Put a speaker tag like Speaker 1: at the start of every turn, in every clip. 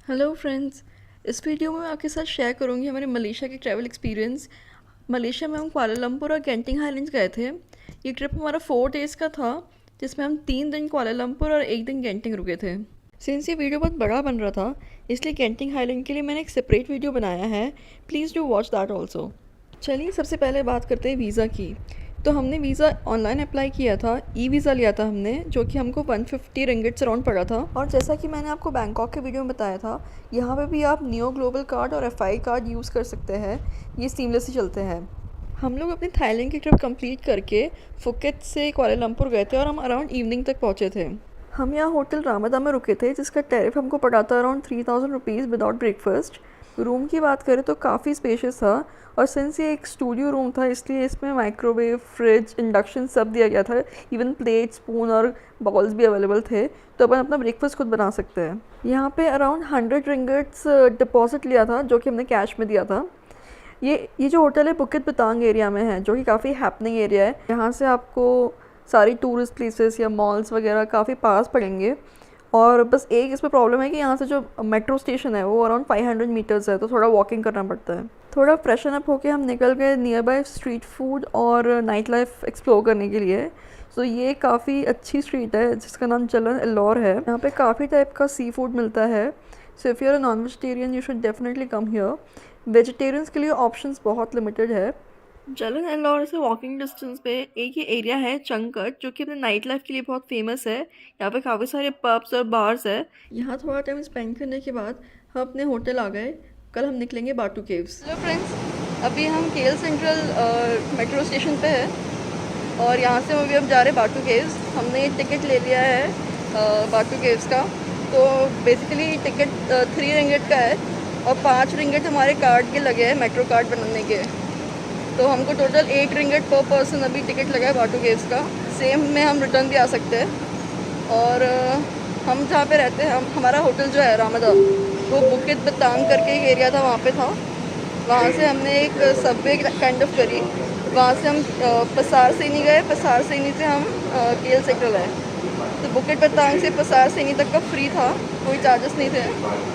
Speaker 1: Hello friends. इस video में मैं आपके साथ शेयर करूंगी हमारे मलेशिया के ट्रैवल एक्सपीरियंस। मलेशिया में हम कुआलालंपुर और गेंटिंग हाइलैंड्स गए थे। ये ट्रिप हमारा 4 डेज़ का था, जिसमें हम 3 दिन कुआलालंपुर और 1 दिन गेंटिंग रुके थे। सिंस ये वीडियो बहुत बड़ा बन रहा था, इसलिए गेंटिंग हाइलैंड के लिए मैंने एक सेपरेट वीडियो बनाया है। Please do watch that also. चलिए सबसे पहले बात करते हैं वीज़ा की। तो हमने वीज़ा ऑनलाइन अप्लाई किया था, ई वीज़ा लिया था हमने, जो कि हमको 150 रिंगिट से अराउंड पड़ा था। और जैसा कि मैंने आपको बैंकॉक के वीडियो में बताया था, यहाँ पे भी आप नियो ग्लोबल कार्ड और एफआई कार्ड यूज़ कर सकते हैं। ये सीमलेसली चलते हैं। हम लोग अपनी थाईलैंड की ट्रिप कंप्लीट करके फुकेत से कुआलालंपुर गए थे और हम अराउंड इवनिंग तक पहुँचे थे। हम यहाँ होटल रामादा में रुके थे, जिसका टैरिफ हमको पड़ा था around 3000 rupees without breakfast. Room की बात करें तो काफ़ी स्पेशियस था, और सिंस ये एक स्टूडियो रूम था इसलिए इसमें माइक्रोवेव, फ्रिज, इंडक्शन सब दिया गया था। इवन प्लेट, स्पून और बॉल्स भी अवेलेबल थे, तो अपन अपना ब्रेकफास्ट खुद बना सकते हैं। यहाँ पे अराउंड 100 रिंगिट्स डिपॉजिट लिया था, जो कि हमने कैश में दिया था। ये जो होटल है बुकित पतांग एरिया में है, जो कि काफ़ी हैपनिंग एरिया है। यहाँ से आपको सारी टूरिस्ट प्लेसेस या मॉल्स वगैरह काफ़ी पास पड़ेंगे। और बस एक इसमें प्रॉब्लम है कि यहाँ से जो मेट्रो स्टेशन है वो अराउंड 500 मीटर्स है, तो थोड़ा वॉकिंग करना पड़ता है। थोड़ा फ्रेशन अप होके हम निकल गए नियर बाय स्ट्रीट फूड और नाइट लाइफ एक्सप्लोर करने के लिए। सो ये काफ़ी अच्छी स्ट्रीट है जिसका नाम जलन एल्लोर है। यहाँ पे काफ़ी टाइप का सी फूड मिलता है। So if you are a non vegetarian you should definitely come here. Vegetarians के लिए ऑप्शंस बहुत लिमिटेड है। जलन एल्लोर से वॉकिंग डिस्टेंस पे एक ही एरिया है चंकट, जो कि अपने नाइट लाइफ के लिए बहुत फेमस है। यहाँ पे काफ़ी सारे पब्स और बार्स है। यहाँ थोड़ा टाइम स्पेंड करने के बाद हम अपने होटल आ गए। कल हम निकलेंगे बाटू केव्स। हेलो फ्रेंड्स, अभी हम केएल सेंट्रल मेट्रो स्टेशन पे है और यहाँ से अभी हम जा रहे हैं बाटू केव्स। हमने टिकट ले लिया है बाटू केव्स का। तो बेसिकली टिकट 3 रिंगिट का है और 5 रिंगिट हमारे कार्ड के लगे हैं मेट्रो कार्ड बनाने के। तो हमको टोटल 8 रिंगिट पर पर्सन अभी टिकट लगा है बाटू केव्स का। सेम में हम रिटर्न भी आ सकते हैं। और हम जहाँ पे रहते हैं, हमारा होटल जो है रामादा, वो बुकित बतांग करके एक एरिया था, वहाँ पे था। वहाँ से हमने एक सबवे काइंड ऑफ करी। वहाँ से हम पसार सैनी गए। पसार सैनी से हम केएल सेक्टर आए। तो बुकित बतांग से पसार सैनी तक का फ्री था, कोई चार्जेस नहीं थे।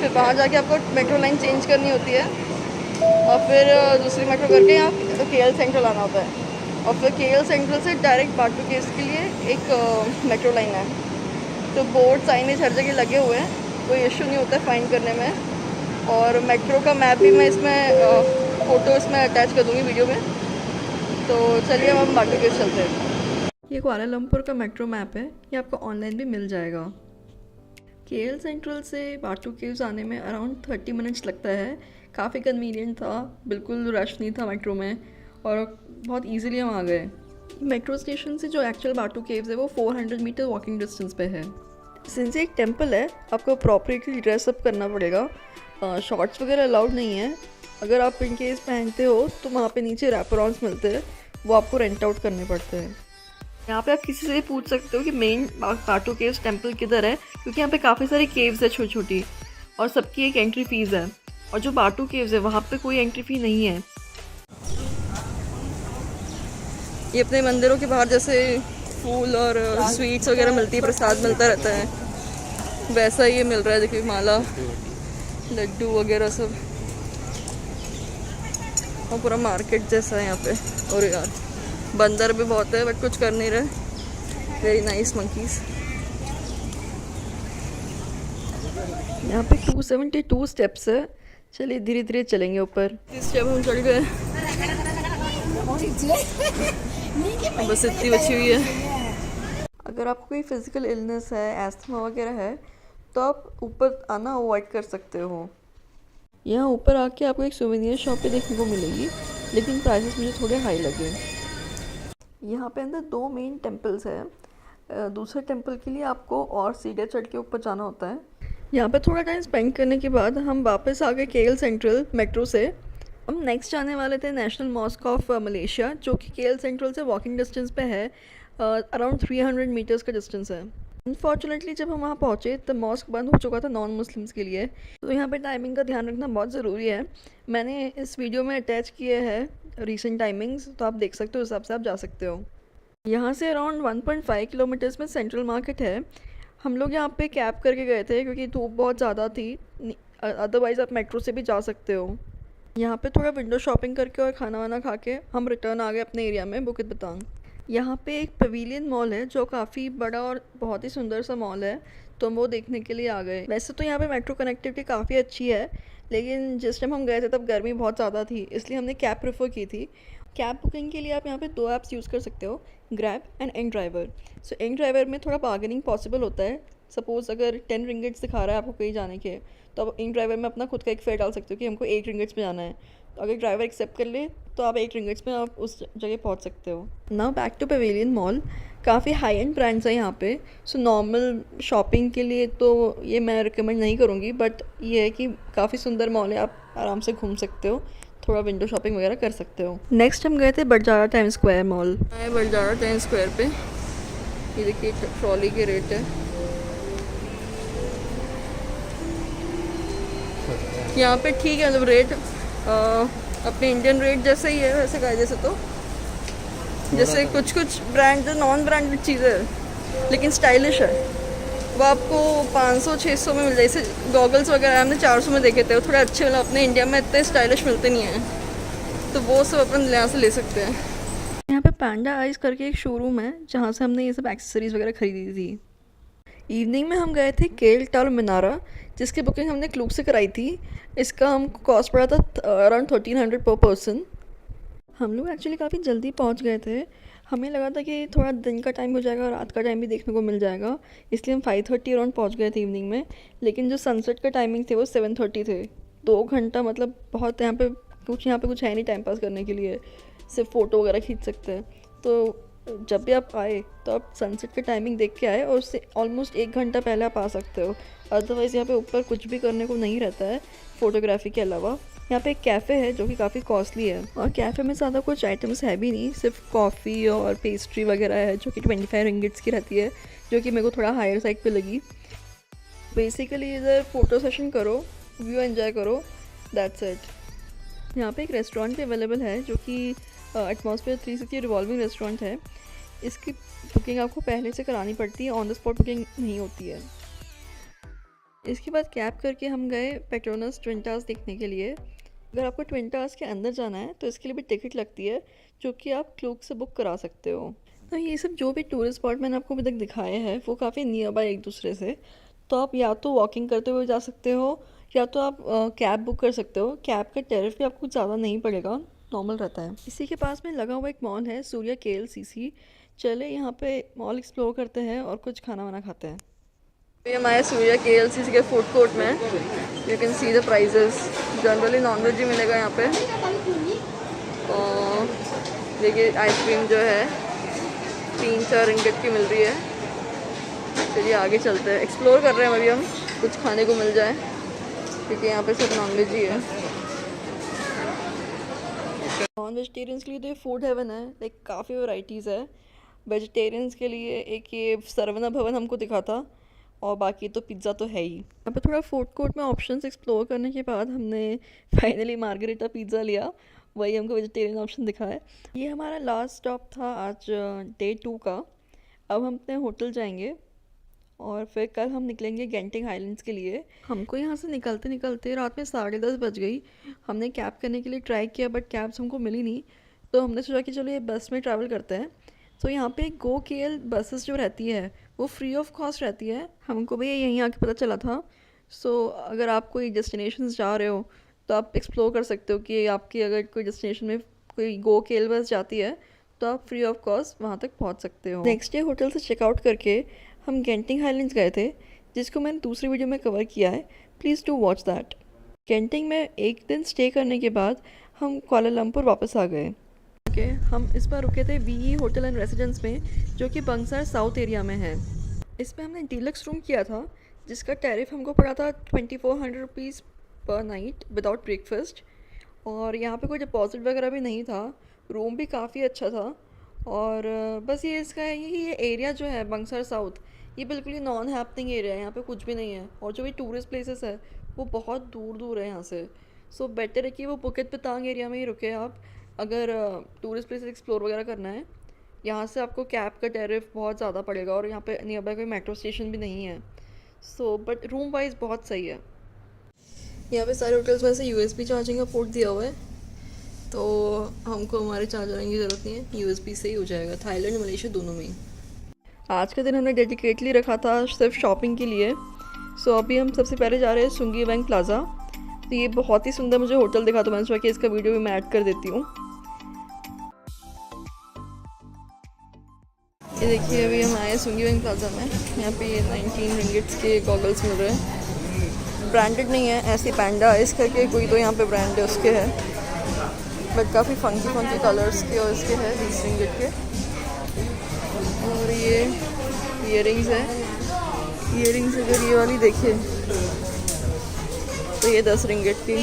Speaker 1: फिर वहाँ जाके आपको मेट्रो लाइन चेंज करनी होती है और फिर दूसरी मेट्रो करके यहाँ तो केएल सेंट्रल आना होता है। और फिर केएल सेंट्रल से डायरेक्ट बाटू केव्स के लिए एक मेट्रो लाइन है। तो बोर्ड साइनेज हर जगह लगे हुए हैं, कोई इशू नहीं होता है फाइंड करने में। और मेट्रो का मैप भी मैं इसमें फ़ोटो इसमें अटैच कर दूँगी वीडियो में। तो चलिए अब हम बाटू केव्स चलते हैं। ये कुआलालंपुर का मेट्रो मैप है, ये आपको ऑनलाइन भी मिल जाएगा। केएल सेंट्रल से बाटू केव्स आने में अराउंड 30 मिनट्स लगता है। काफ़ी कन्वीनियंट था, बिल्कुल रश नहीं था मेट्रो में और बहुत इजीली हम आ गए। मेट्रो स्टेशन से जो एक्चुअल बाटू केव्स है वो 400 मीटर वॉकिंग डिस्टेंस पे है। सिंस एक टेंपल है, आपको प्रॉपरली ड्रेसअप करना पड़ेगा। शॉर्ट्स वगैरह अलाउड नहीं है। अगर आप इनकेस पहनते हो तो वहाँ पे नीचे रैपरॉन्स मिलते हैं, वो आपको रेंट आउट करने पड़ते हैं। यहाँ पे आप किसी से पूछ सकते हो कि मेन बाटू केव्स टेंपल किधर है, क्योंकि यहाँ पे काफ़ी सारी केव्स है छोटी छोटी और सबकी एक एंट्री फीस है। और जो बाटू केव्स है वहाँ पे कोई एंट्री फी नहीं है। ये अपने मंदिरों के बाहर जैसे फूल और स्वीट्स वगैरह मिलती है, प्रसाद मिलता रहता है, वैसा ही ये मिल रहा है। देखिए माला, लड्डू वगैरह सब, और पूरा मार्केट जैसा है यहाँ पे। और यार बंदर भी बहुत है बट कुछ कर नहीं रहे। Very nice monkeys. यहाँ पे 272 स्टेप्स है। चलिए धीरे धीरे चलेंगे ऊपर। इस स्टेप हम चढ़ गए, बस इतनी बची हुई है। अगर आपको कोई फिजिकल इलनेस है, एस्थमा वगैरह है, तो आप ऊपर आना अवॉइड कर सकते हो। यहाँ ऊपर आके आपको एक सोवेनियर शॉप पे देखने को मिलेगी, लेकिन प्राइसेस मुझे थोड़े हाई लगे। यहाँ पे अंदर 2 मेन टेम्पल्स है। दूसरे टेम्पल के लिए आपको और सीढ़ियाँ चढ़ के ऊपर जाना होता है। यहाँ पे थोड़ा टाइम स्पेंड करने के बाद हम वापस आ गए केएल सेंट्रल मेट्रो से। हम नेक्स्ट जाने वाले थे नेशनल मॉस्क ऑफ मलेशिया, जो कि केएल सेंट्रल से वॉकिंग डिस्टेंस पे है। अराउंड 300 मीटर्स का डिस्टेंस है। अनफॉर्चुनेटली जब हम वहाँ पहुँचे तो मॉस्क बंद हो चुका था नॉन मुस्लिम्स के लिए, तो यहाँ पे टाइमिंग का ध्यान रखना बहुत ज़रूरी है। मैंने इस वीडियो में अटैच किए हैं रीसेंट टाइमिंग्स, तो आप देख सकते हो, उस हिसाब से आप जा सकते हो। यहाँ से अराउंड 1.5 किलोमीटर्स में सेंट्रल मार्केट है। हम लोग यहाँ पे कैब करके गए थे क्योंकि धूप बहुत ज़्यादा थी। अदरवाइज़ आप मेट्रो से भी जा सकते हो। यहाँ पे थोड़ा विंडो शॉपिंग करके और खाना वाना खा के हम रिटर्न आ गए अपने एरिया में, बुकित बतांग। यहाँ पे एक पवेलियन मॉल है जो काफ़ी बड़ा और बहुत ही सुंदर सा मॉल है, तो हम वो देखने के लिए आ गए। वैसे तो यहाँ पे मेट्रो कनेक्टिविटी काफ़ी अच्छी है, लेकिन जिस टाइम हम गए थे तब गर्मी बहुत ज़्यादा थी, इसलिए हमने कैब प्रेफर की थी। कैब बुकिंग के लिए आप यहाँ पे 2 ऐप्स यूज़ कर सकते हो, grab and in driver. So in driver में थोड़ा बार्गेनिंग पॉसिबल होता है। सपोज़ अगर 10 रिंगिट्स दिखा रहा है आपको कहीं जाने के, तो आप इन ड्राइवर में अपना खुद का एक फेयर डाल सकते हो कि हमको 8 रिंगिट्स में जाना है। तो अगर ड्राइवर एक्सेप्ट कर ले तो आप 8 रिंगिट्स में आप उस जगह पहुंच सकते हो। Now back to Pavilion mall. काफ़ी हाई एंड ब्रांड्स हैं यहाँ पे। सो नॉर्मल शॉपिंग के लिए तो ये मैं रिकमेंड नहीं करूँगी, बट ये है कि काफ़ी सुंदर मॉल है, आप आराम से घूम सकते हो, थोड़ा विंडो शॉपिंग वगैरह कर सकते हो। नेक्स्ट हम गए थे Banjara time square mall. Banjara time square पे ये देखिए ट्रॉली के रेट है। यहाँ पे ठीक है, मतलब रेट अपने इंडियन रेट जैसे ही है वैसे का, जैसे तो जैसे कुछ कुछ ब्रांड जो नॉन ब्रांडेड चीज़ें है लेकिन स्टाइलिश है, वो आपको 500-600 में मिल जाए। जैसे गॉगल्स वगैरह हमने 400 में देखे थे, वो थोड़े अच्छे, मतलब अपने इंडिया में इतने स्टाइलिश मिलते नहीं हैं, तो वो सब अपन यहाँ से ले सकते हैं। यहाँ पे पैंडा आइज करके एक शोरूम है जहाँ से हमने ये सब एक्सेसरीज़ वगैरह खरीदी थी। इवनिंग में हम गए थे केल टाल मिनारा, जिसकी बुकिंग हमने क्लूक से कराई थी। इसका हमको कॉस्ट पड़ा था अराउंड 1300 पर पर्सन। हम लोग एक्चुअली काफ़ी जल्दी पहुंच गए थे, हमें लगा था कि थोड़ा दिन का टाइम हो जाएगा और रात का टाइम भी देखने को मिल जाएगा, इसलिए हम 5:30 अराउंड पहुंच गए थे इवनिंग में। लेकिन जो सनसेट का टाइमिंग थे वो 7:30 थे। 2 घंटा मतलब बहुत, यहाँ पे कुछ है नहीं टाइम पास करने के लिए, सिर्फ फ़ोटो वगैरह खींच सकते हैं। तो जब भी आप आए तो आप सनसेट का टाइमिंग देख के आए, और उससे ऑलमोस्ट 1 घंटा पहले आप आ सकते हो। अदरवाइज़ यहाँ पे ऊपर कुछ भी करने को नहीं रहता है फ़ोटोग्राफी के अलावा। यहाँ पे एक कैफ़े है जो कि काफ़ी कॉस्टली है, और कैफ़े में ज़्यादा कुछ आइटम्स है भी नहीं, सिर्फ कॉफ़ी और पेस्ट्री वगैरह है जो कि 25 रिंगिट्स की रहती है, जो कि मेरे को थोड़ा हायर साइड पे लगी। बेसिकली इधर फ़ोटो सेशन करो, व्यू एंजॉय करो, दैट्स इट। यहाँ पे एक रेस्टोरेंट भी अवेलेबल है जो कि एटमॉस्फेयर 360 रिवॉल्विंग रेस्टोरेंट है। इसकी बुकिंग आपको पहले से करानी पड़ती है, ऑन द स्पॉट बुकिंग नहीं होती है। इसके बाद कैब करके हम गए पेट्रोनस ट्विन टावर्स देखने के लिए। अगर आपको ट्विन टावर्स के अंदर जाना है तो इसके लिए भी टिकट लगती है, जो कि आप क्लूक से बुक करा सकते हो। तो ये सब जो भी टूरिस्ट स्पॉट मैंने आपको अभी तक दिखाए हैं वो काफ़ी नियर बाय एक दूसरे से, तो आप या तो वॉकिंग करते हुए जा सकते हो, या तो आप कैब बुक कर सकते हो। कैब का टैरिफ भी आपको ज़्यादा नहीं पड़ेगा, नॉर्मल रहता है। इसी के पास में लगा हुआ एक मॉल है सूर्या KLCC। चले यहाँ पे मॉल एक्सप्लोर करते हैं और कुछ खाना वाना खाते हैं। ये हमारे सूर्या KLCC के फूड कोर्ट में you can see the prices. Generally nonveg ही मिलेगा यहाँ पे। और देखिए आइसक्रीम जो है 3-4 रिंगिट की मिल रही है। चलिए आगे चलते हैं, एक्सप्लोर कर रहे हैं अभी हम, कुछ खाने को मिल जाए, क्योंकि यहाँ पे सिर्फ नॉनवेज ही है। नॉन वेजिटेरियंस के लिए तो ये फूड हेवन है, लाइक काफ़ी वैरायटीज़ है। वेजिटेरियंस के लिए एक ये सरवना भवन हमको दिखा था, और बाकी तो पिज़्ज़ा तो है ही। यहाँ पे थोड़ा फूड कोर्ट में ऑप्शंस एक्सप्लोर करने के बाद हमने फाइनली मार्गरेटा पिज़्ज़ा लिया, वही हमको वेजिटेरियन ऑप्शन दिखा है। ये हमारा लास्ट स्टॉप था आज डे 2 का। अब हम अपने होटल जाएंगे और फिर कल हम निकलेंगे गेंटिंग हाइलैंड्स के लिए। हमको यहाँ से निकलते निकलते रात में 10:30 बज गई। हमने कैब करने के लिए ट्राई किया, बट कैब्स हमको मिली नहीं, तो हमने सोचा कि चलो ये बस में ट्रैवल करते हैं। तो यहाँ पे गो KL बसेस जो रहती है वो फ्री ऑफ कॉस्ट रहती है, हमको भी यहीं आके पता चला था। सो अगर आप कोई डेस्टिनेशंस जा रहे हो तो आप एक्सप्लोर कर सकते हो कि आपकी अगर कोई डेस्टिनेशन में कोई गो KL बस जाती है तो आप फ्री ऑफ कॉस्ट वहाँ तक पहुँच सकते हो। नेक्स्ट डे होटल से चेकआउट करके हम गेंटिंग हाइलैंड्स गए थे, जिसको मैंने दूसरी वीडियो में कवर किया है, please do watch that. Genting में एक दिन स्टे करने के बाद हम कुआलालंपुर वापस आ गए। हम इस बार रुके थे VE होटल एंड रेसिडेंस में, जो कि बंगसर साउथ एरिया में है। इसमें हमने डीलक्स रूम किया था, जिसका टैरिफ हमको पड़ा था 2400 रुपीज़ पर नाइट विदाउट ब्रेकफास्ट। और यहाँ पे कोई डिपॉजिट वगैरह भी नहीं था, रूम भी काफ़ी अच्छा था। और बस ये इसका है कि ये एरिया जो है बंगसर साउथ, ये बिल्कुल ही नॉन हैपनिंग एरिया है, यहाँ पे कुछ भी नहीं है। और जो भी टूरिस्ट प्लेसेस है वो बहुत दूर दूर है यहाँ से। सो बेटर है कि वो बुकित पतांग एरिया में ही रुके आप, अगर टूरिस्ट प्लेसेस एक्सप्लोर वगैरह करना है। यहाँ से आपको कैब का टैरिफ बहुत ज़्यादा पड़ेगा, और यहाँ पे नियर बाय कोई मेट्रो स्टेशन भी नहीं है। सो बट रूम वाइज बहुत सही है। यहाँ पे सारे होटल्स में से यूएसबी चार्जिंग का पोर्ट दिया हुआ है, तो हमको हमारे चार्जर की ज़रूरत नहीं है, यूएसबी से ही हो जाएगा थाईलैंड मलेशिया दोनों में ही। आज का दिन हमने डेडिकेटली रखा था सिर्फ शॉपिंग के लिए। सो अभी हम सबसे पहले जा रहे हैं सुंगी बैंक प्लाज़ा। तो ये बहुत ही सुंदर मुझे होटल दिखा, तो मैंने सोचा कि इसका वीडियो भी मैं ऐड कर देती हूँ। ये देखिए अभी हम आए सुंगी बैंक प्लाज़ा में। यहाँ पे ये 19 रिंगिट्स के गॉगल्स मिल रहे हैं, ब्रांडेड नहीं है, ऐसे पैंडा इस करके कोई तो यहाँ पे ब्रांड है उसके है, बट काफ़ी फंकी कलर्स के और इसके है 20 रिंगिट के। और ये ईयरिंग्स है, ईयरिंग्स अगर ये वाली देखिए तो ये 10 रिंगिट की,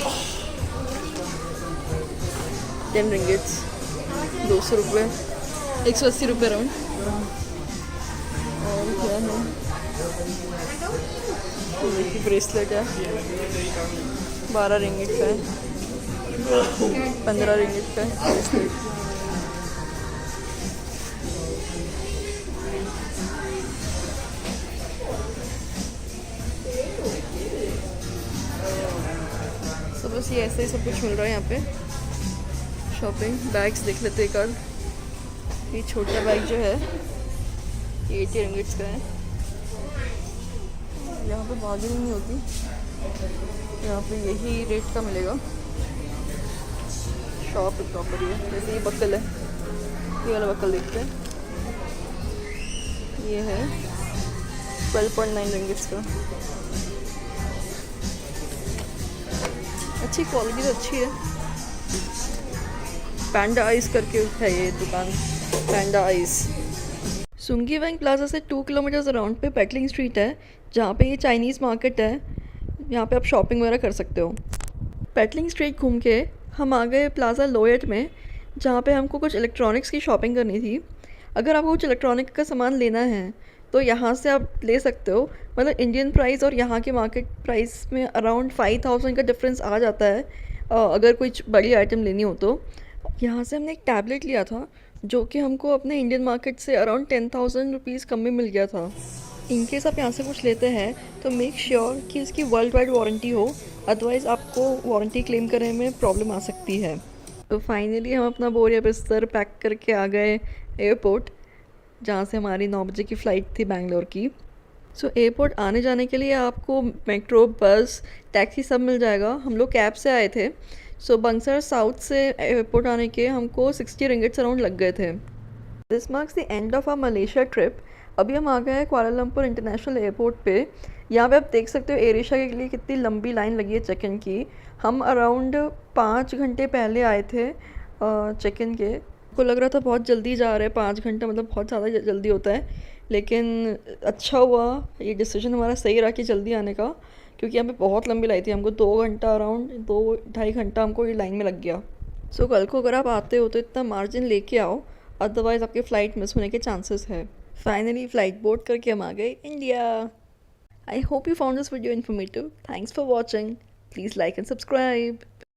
Speaker 1: 10 रिंगिट्स, 200 रुपये, 180 रुपये राउंड। और क्या है, देखिए ब्रेसलेट है, 12 रिंगिट का है, 15 रिंगिट का है ब्रेसलेट। तो बस ये ऐसे ही सब कुछ मिल रहा है यहाँ पे। शॉपिंग बैग्स देख लेते एक और। ये छोटा बैग जो है ये 80 रिंगिट्स का है। यहाँ पे बार्गेनिंग नहीं होती, यहाँ पे यही रेट का मिलेगा। शॉप प्रॉपर ही है, जैसे ये बक्कल है, ये वाला बक्कल देखते हैं, ये है 12.9 रिंगिट्स का। अच्छी क्वालिटी तो अच्छी है। पैंडा आइस करके है ये दुकान, पैंडा आइस। सुंगी बैंक प्लाजा से 2 किलोमीटर्स अराउंड पे पेटलिंग स्ट्रीट है, जहाँ पे ये चाइनीज़ मार्केट है। यहाँ पे आप शॉपिंग वगैरह कर सकते हो। पेटलिंग स्ट्रीट घूम के हम आ गए प्लाज़ा लोएट में, जहाँ पे हमको कुछ इलेक्ट्रॉनिक्स की शॉपिंग करनी थी। अगर आपको कुछ इलेक्ट्रॉनिक का सामान लेना है तो यहाँ से आप ले सकते हो। मतलब इंडियन प्राइस और यहाँ के मार्केट प्राइस में अराउंड 5000 का डिफरेंस आ जाता है अगर कोई बड़ी आइटम लेनी हो तो। यहाँ से हमने एक टैबलेट लिया था जो कि हमको अपने इंडियन मार्केट से अराउंड 10,000 रुपीज़ कम में मिल गया था। इनकेस आप यहाँ से कुछ लेते हैं तो मेक श्योर कि इसकी वर्ल्ड वाइड वारंटी हो, अदरवाइज़ आपको वारंटी क्लेम करने में प्रॉब्लम आ सकती है। तो फाइनली हम अपना बोरिया बिस्तर पैक करके आ गए एयरपोर्ट, जहाँ से हमारी 9 बजे की फ़्लाइट थी बैंगलोर की। सो एयरपोर्ट आने जाने के लिए आपको मेट्रो, बस, टैक्सी सब मिल जाएगा। हम लोग कैब से आए थे। सो बंगसर साउथ से एयरपोर्ट आने के हमको 60 रिंगिट्स अराउंड लग गए थे। This marks the end of our Malaysia trip. अभी हम आ गए हैं कुआलालंपुर इंटरनेशनल एयरपोर्ट पे। यहाँ पे आप देख सकते हो एयर एशिया के लिए कितनी लंबी लाइन लगी है चेक इन की। हम अराउंड 5 घंटे पहले आए थे चेक इन के। को लग रहा था बहुत जल्दी जा रहे हैं, 5 घंटा मतलब बहुत ज़्यादा जल्दी होता है, लेकिन अच्छा हुआ ये डिसीजन हमारा सही रहा कि जल्दी आने का, क्योंकि यहाँ पे बहुत लंबी लाइन थी। हमको 2 घंटा अराउंड 2-2.5 घंटा हमको ये लाइन में लग गया। सो कल को अगर आप आते हो तो इतना मार्जिन लेके आओ, अदरवाइज़ आपकी फ़्लाइट मिस होने के चांसेस है। फाइनली फ़्लाइट बोर्ड करके हम आ गए India. I hope you found this video informative. Thanks for watching. Please like and subscribe.